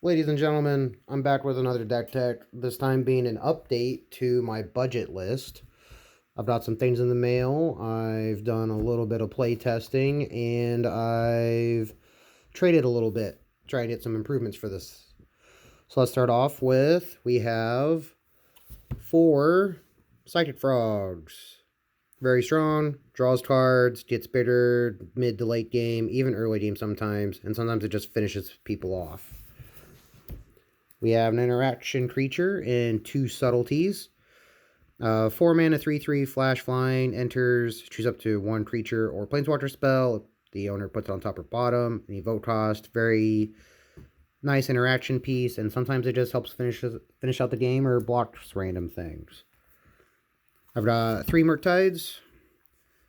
Ladies and gentlemen, I'm back with another deck tech, this time being an update to my budget list. I've got some things in the mail, I've done a little bit of play testing, and I've traded a little bit, trying to get some improvements for this. So let's start off with, we have 4 Psychic Frogs. Very strong, draws cards, gets bitter mid to late game, even early game sometimes, and sometimes it just finishes people off. We have an interaction creature and 2 subtleties. 4 mana, 3/3, flash flying, enters, choose up to 1 creature or planeswalker spell. The owner puts it on top or bottom. Any vote cost, very nice interaction piece, and sometimes it just helps finish out the game or blocks random things. I've got 3 Murktides.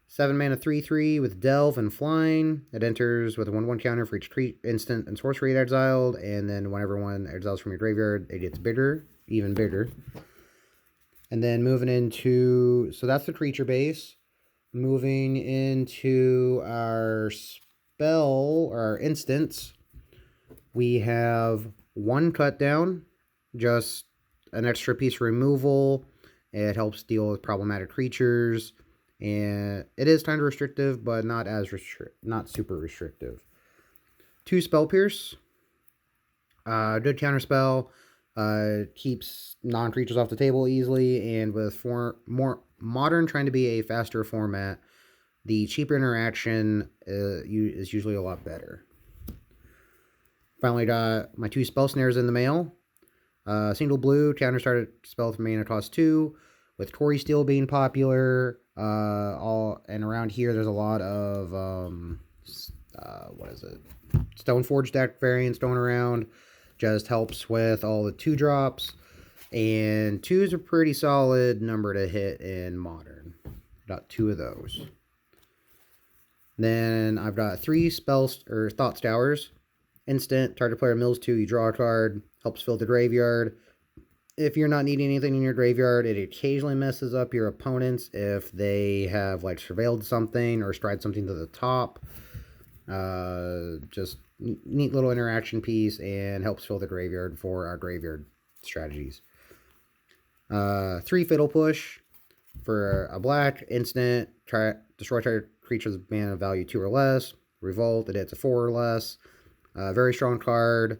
7 mana, 3/3 with Delve and Flying. It enters with a 1/1 counter for each instant and sorcery it exiled, and then whenever one exiles from your graveyard, it gets bigger, even bigger. And then moving into, so that's the creature base. Moving into our spell, or our instants, we have 1 cut down, just an extra piece removal. It helps deal with problematic creatures. And it is kind of restrictive, but not super restrictive. 2 Spell Pierce. Good counterspell. Keeps non-creatures off the table easily, and with more modern trying to be a faster format, the cheaper interaction is usually a lot better. Finally got my 2 Spell Snares in the mail. Single blue, counter started spell with mana cost 2. With Tory Steel being popular, and around here there's a lot of Stoneforge deck variants going around. Just helps with all the 2-drops, and 2 is a pretty solid number to hit in Modern. Got 2 of those. Then I've got 3 spells or Thought Scours. Instant, target player mills 2, you draw a card, helps fill the graveyard. If you're not needing anything in your graveyard, it occasionally messes up your opponents if they have like surveilled something or stride something to the top. Just neat little interaction piece and helps fill the graveyard for our graveyard strategies. 3 Fiddle Push for a black instant. Destroy target creature's mana value 2 or less. Revolt, it hits a 4 or less. Very strong card.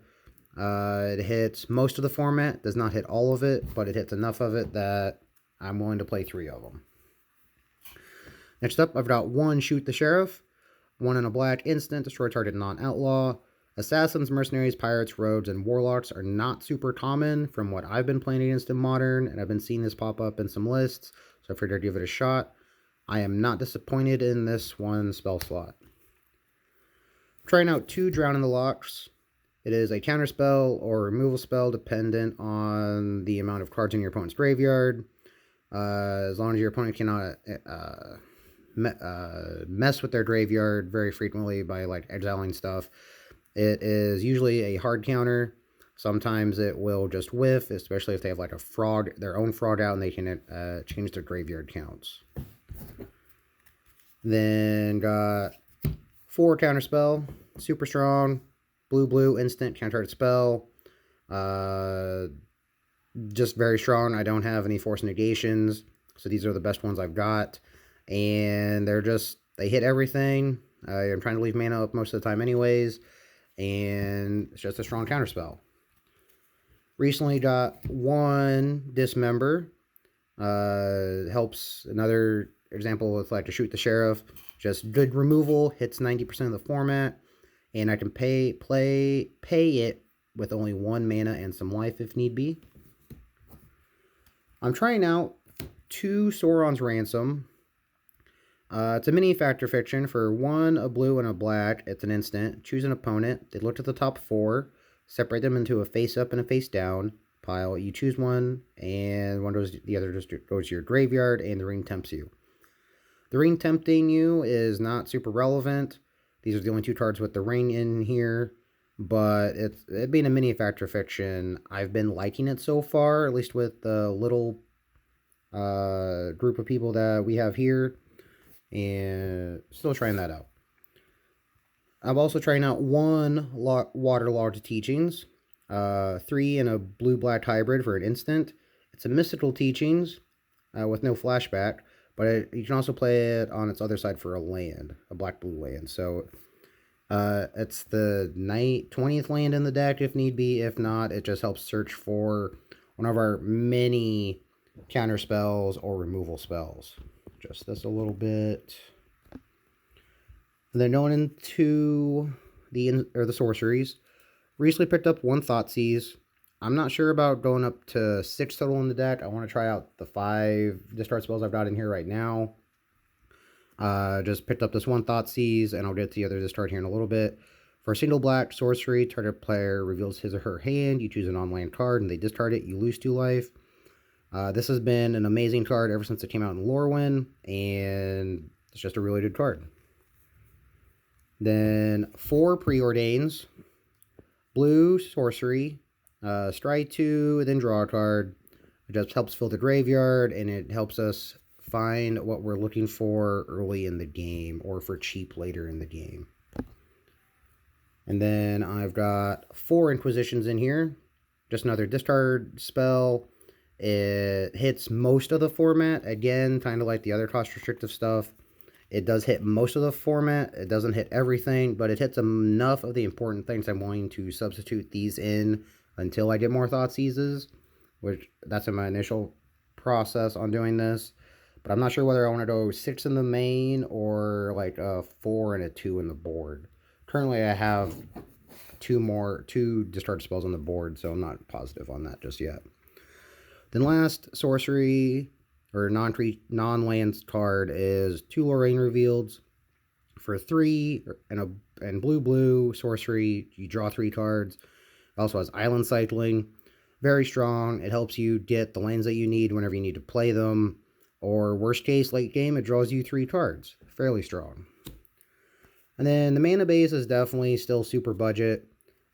It hits most of the format, does not hit all of it, but it hits enough of it that I'm willing to play 3 of them. Next up, I've got 1 Shoot the Sheriff, 1 in a black instant, destroy target non-outlaw. Assassins, Mercenaries, Pirates, Rogues, and Warlocks are not super common from what I've been playing against in Modern, and I've been seeing this pop up in some lists, so I figured I'd give it a shot. I am not disappointed in this 1 spell slot. Trying out 2 Drown in the Lochs. It is a counterspell or removal spell dependent on the amount of cards in your opponent's graveyard. As long as your opponent cannot mess with their graveyard very frequently by like exiling stuff. It is usually a hard counter. Sometimes it will just whiff, especially if they have like a frog, their own frog out, and they can change their graveyard counts. Then got 4 counterspell, super strong. Blue, instant, counter spell. Just very strong. I don't have any force negations, so these are the best ones I've got. And they hit everything. I'm trying to leave mana up most of the time anyways, and it's just a strong counter spell. Recently got 1 Dismember. Helps, another example with like to Shoot the Sheriff. Just good removal, hits 90% of the format. And I can pay it with only 1 mana and some life if need be. I'm trying out 2 Sauron's Ransom. It's a mini Factor Fiction for 1, a blue, and a black. It's an instant. Choose an opponent. They look at the top 4. Separate them into a face-up and a face-down pile. You choose one, and one goes, the other just goes to your graveyard, and the ring tempts you. The ring tempting you is not super relevant. These are the only 2 cards with the ring in here, but it being a mini Factor Fiction, I've been liking it so far, at least with the little group of people that we have here, and still trying that out. I'm also trying out 1 Waterlogged Teachings. 3 and a blue-black hybrid for an instant. It's a Mystical Teachings with no flashback, but you can also play it on its other side for a land, a black-blue land. So it's the 20th land in the deck if need be. If not, it just helps search for one of our many counter spells or removal spells. Just this a little bit. And then going into the sorceries. Recently picked up 1 Thoughtseize. I'm not sure about going up to 6 total in the deck. I want to try out the 5 discard spells I've got in here right now. Just picked up this 1 Thoughtseize, and I'll get to the other discard here in a little bit. For a single black sorcery, target player reveals his or her hand. You choose a non-land card, and they discard it. You lose 2 life. This has been an amazing card ever since it came out in Lorien, and it's just a really good card. Then 4 Preordains. Blue sorcery, strike 2, then draw a card. It just helps fill the graveyard, and it helps us find what we're looking for early in the game, or for cheap later in the game. And then I've got 4 Inquisitions in here. Just another discard spell. It hits most of the format. Again, kind of like the other cost restrictive stuff. It does hit most of the format. It doesn't hit everything, but it hits enough of the important things I'm willing to substitute these in until I get more Thoughtseizes, which that's in my initial process on doing this. But I'm not sure whether I want to go 6 in the main or like a 4 and a 2 in the board. Currently, I have 2 discard spells on the board, so I'm not positive on that just yet. Then last sorcery or non-lands card is 2 Lorien Revealed. For 3 and blue sorcery, you draw 3 cards. It also has island cycling. Very strong. It helps you get the lands that you need whenever you need to play them. Or worst case, late game, it draws you 3 cards. Fairly strong. And then the mana base is definitely still super budget.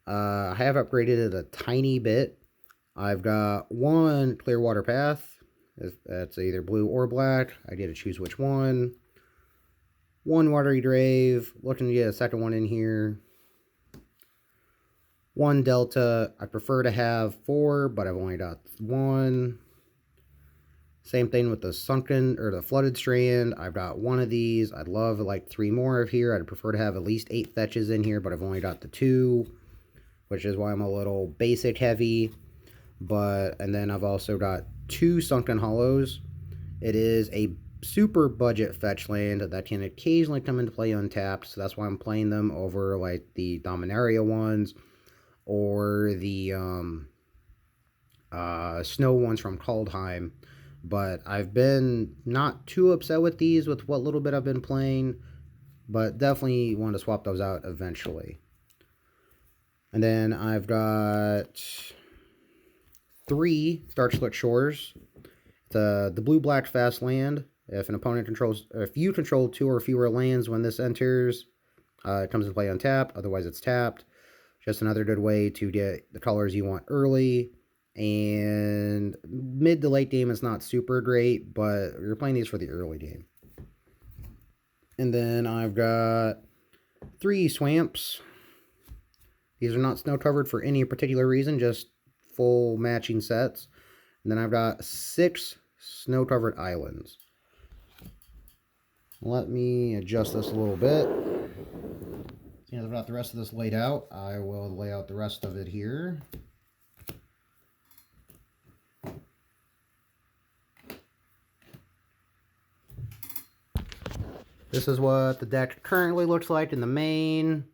I have upgraded it a tiny bit. I've got 1 Clearwater Path. That's either blue or black. I get to choose which one. 1 Watery Grave. Looking to get a second one in here. 1 Delta. I prefer to have 4, but I've only got 1. Same thing with the the Flooded Strand. I've got 1 of these. I'd love like 3 more of here. I'd prefer to have at least 8 fetches in here, but I've only got the 2, which is why I'm a little basic heavy. And then I've also got 2 Sunken Hollows. It is a super budget fetch land that can occasionally come into play untapped, so that's why I'm playing them over like the Dominaria ones or the snow ones from Kaldheim. But I've been not too upset with these with what little bit I've been playing, but definitely want to swap those out eventually. And then I've got 3 Darkslick Shores. The blue-black fast land. If you control 2 or fewer lands when this enters, it comes into play untapped. Otherwise, it's tapped. Just another good way to get the colors you want early. And mid to late game is not super great, but you're playing these for the early game. And then I've got 3 Swamps. These are not snow covered for any particular reason, just full matching sets. And then I've got 6 snow covered islands. Let me adjust this a little bit. Seeing as I've got the rest of this laid out, I will lay out the rest of it here. This is what the deck currently looks like in the main.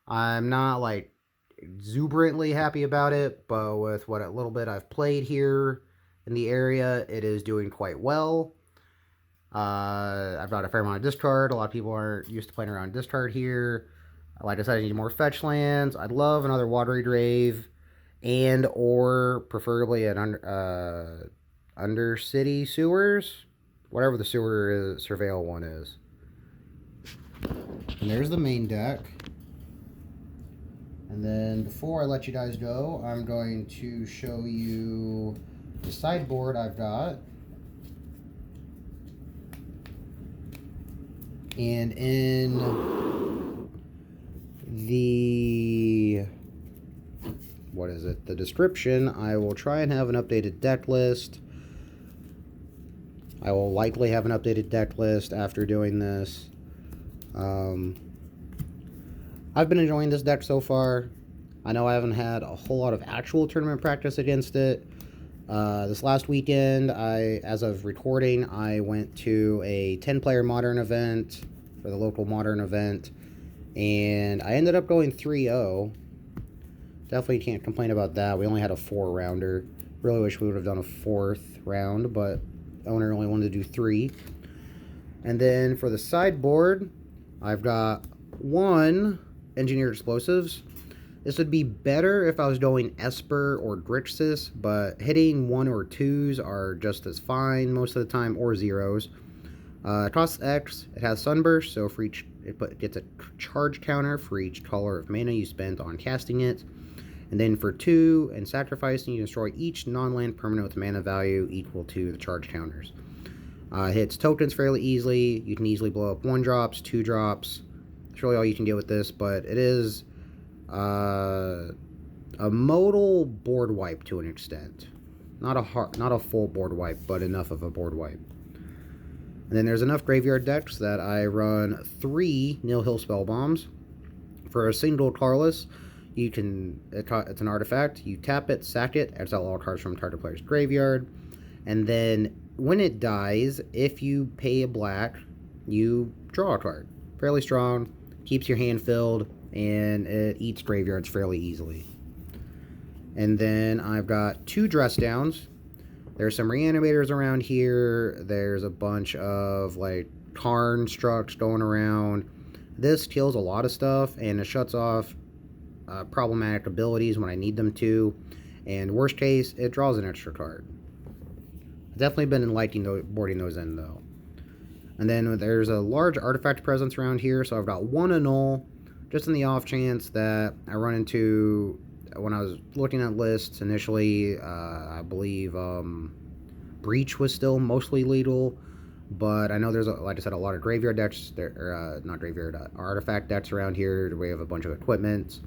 I'm not like exuberantly happy about it, but with what a little bit I've played here in the area, it is doing quite well. I've got a fair amount of discard. A lot of people aren't used to playing around discard here. Like I said, I need more fetch lands. I'd love another Watery Grave and or preferably an Undercity Sewers, whatever the sewer surveil one is. And there's the main deck. And then before I let you guys go, I'm going to show you the sideboard I've got. And in the what is it? The description, I will try and have an updated deck list. I will likely have an updated deck list after doing this. I've been enjoying this deck so far. I know I haven't had a whole lot of actual tournament practice against it. This last weekend, as of recording, I went to a 10-player Modern event for the local Modern event, and I ended up going 3-0. Definitely can't complain about that. We only had a 4-rounder. Really wish we would have done a 4th round, but owner only wanted to do 3. And then for the sideboard, I've got 1 Engineered Explosives. This would be better if I was going Esper or Grixis, but hitting 1 or 2s are just as fine most of the time, or 0s. It costs X. It has Sunburst, so for each it gets a charge counter for each color of mana you spent on casting it. And then for 2 and sacrificing, you destroy each non-land permanent with mana value equal to the charge counters. Hits tokens fairly easily. You can easily blow up 1-drops, 2-drops. That's really all you can deal with this, but it is a modal board wipe to an extent. Not a full board wipe, but enough of a board wipe. And then there's enough graveyard decks that I run 3 Nihil Spellbombs. For a single colorless, you can, it's an artifact, you tap it, sack it, exile all cards from target player's graveyard, and then when it dies, if you pay a black, you draw a card. Fairly strong, keeps your hand filled, and it eats graveyards fairly easily. And then I've got 2 dress downs. There's some reanimators around here. There's a bunch of like Karn structs going around. This kills a lot of stuff, and it shuts off problematic abilities when I need them to. And worst case, it draws an extra card. I've definitely been liking boarding those in though. And then there's a large artifact presence around here, so I've got 1 Annul, just in the off chance that I run into, when I was looking at lists initially, I believe Breach was still mostly lethal, but I know there's, like I said, a lot of graveyard decks, not graveyard, artifact decks around here. We have a bunch of equipment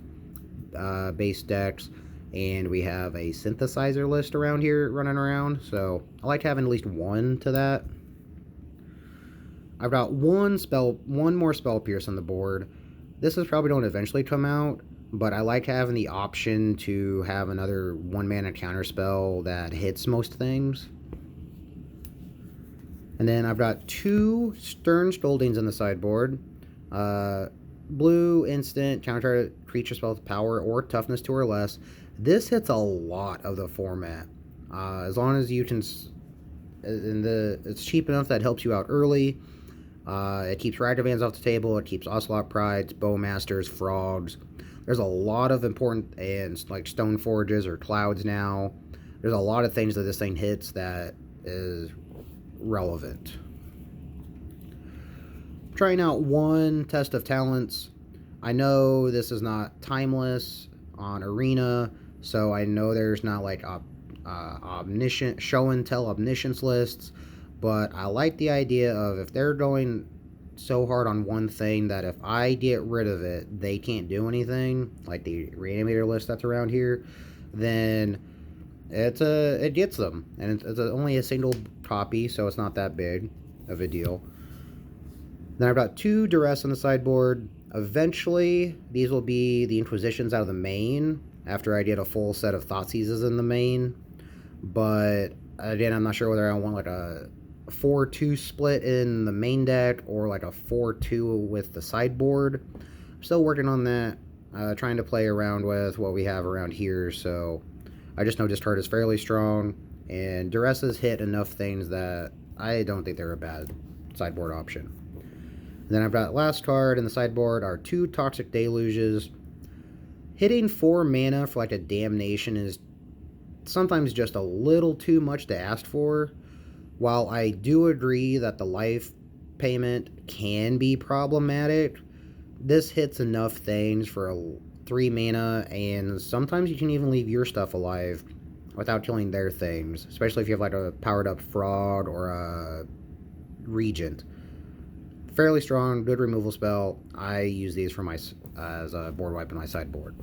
based decks, and we have a synthesizer list around here running around, so I like having at least 1 to that. I've got 1 more Spell Pierce on the board. This is probably going to eventually come out, but I like having the option to have another 1-mana counterspell that hits most things. And then I've got 2 Stern Scoldings on the sideboard. Blue, instant, counter creature spell with power or toughness 2 or less. This hits a lot of the format. As long as you can, it's cheap enough that helps you out early. It keeps Ragavans off the table. It keeps Ocelot Prides, Bowmasters, Frogs. There's a lot of important, and like Stone Forges or Clouds now. There's a lot of things that this thing hits that is relevant. Trying out 1 Test of Talents. I know this is not timeless on Arena, so I know there's not like omniscient show and tell omniscience lists, but I like the idea of if they're going so hard on one thing that if I get rid of it, they can't do anything, like the reanimator list that's around here, then it gets them, and it's only a single copy, so it's not that big of a deal. Then I've got 2 Duress on the sideboard. Eventually, these will be the Inquisitions out of the main, after I get a full set of Thoughtseizes in the main. But, again, I'm not sure whether I want like a 4-2 split in the main deck, or like a 4-2 with the sideboard. I'm still working on that, trying to play around with what we have around here, so I just know Discard is fairly strong, and Duress has hit enough things that I don't think they're a bad sideboard option. Then I've got last card in the sideboard are 2 Toxic Deluges. Hitting 4 mana for like a Damnation is sometimes just a little too much to ask for. While I do agree that the life payment can be problematic, this hits enough things for a 3 mana, and sometimes you can even leave your stuff alive without killing their things, especially if you have like a powered up Frog or a Regent. Fairly strong, good removal spell. I use these for my as a board wipe in my sideboard.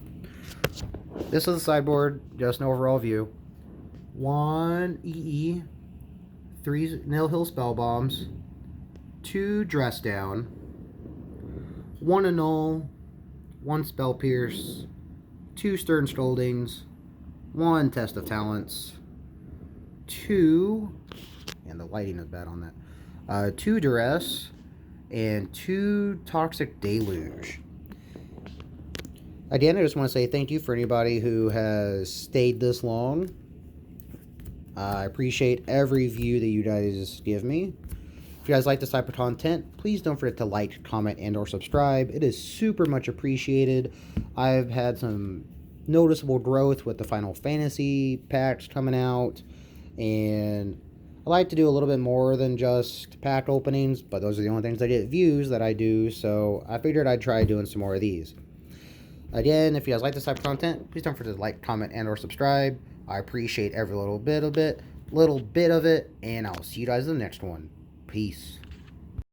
This is the sideboard, just an overall view. 1 EE, 3 Nihil Spellbombs, 2 Dress Down, 1 Annul, 1 Spell Pierce, 2 Stern Scoldings, 1 Test of Talents, 2, and the lighting is bad on that, 2 Duress, and 2 Toxic Deluge. Again, I just want to say thank you for anybody who has stayed this long. I appreciate every view that you guys give me. If you guys like this type of content, please don't forget to like, comment, and or subscribe. It is super much appreciated. I've had some noticeable growth with the Final Fantasy packs coming out, and I like to do a little bit more than just pack openings, but those are the only things that get views that I do, so I figured I'd try doing some more of these. Again, if you guys like this type of content, please don't forget to like, comment, and or subscribe. I appreciate every little bit of it, and I'll see you guys in the next one. Peace.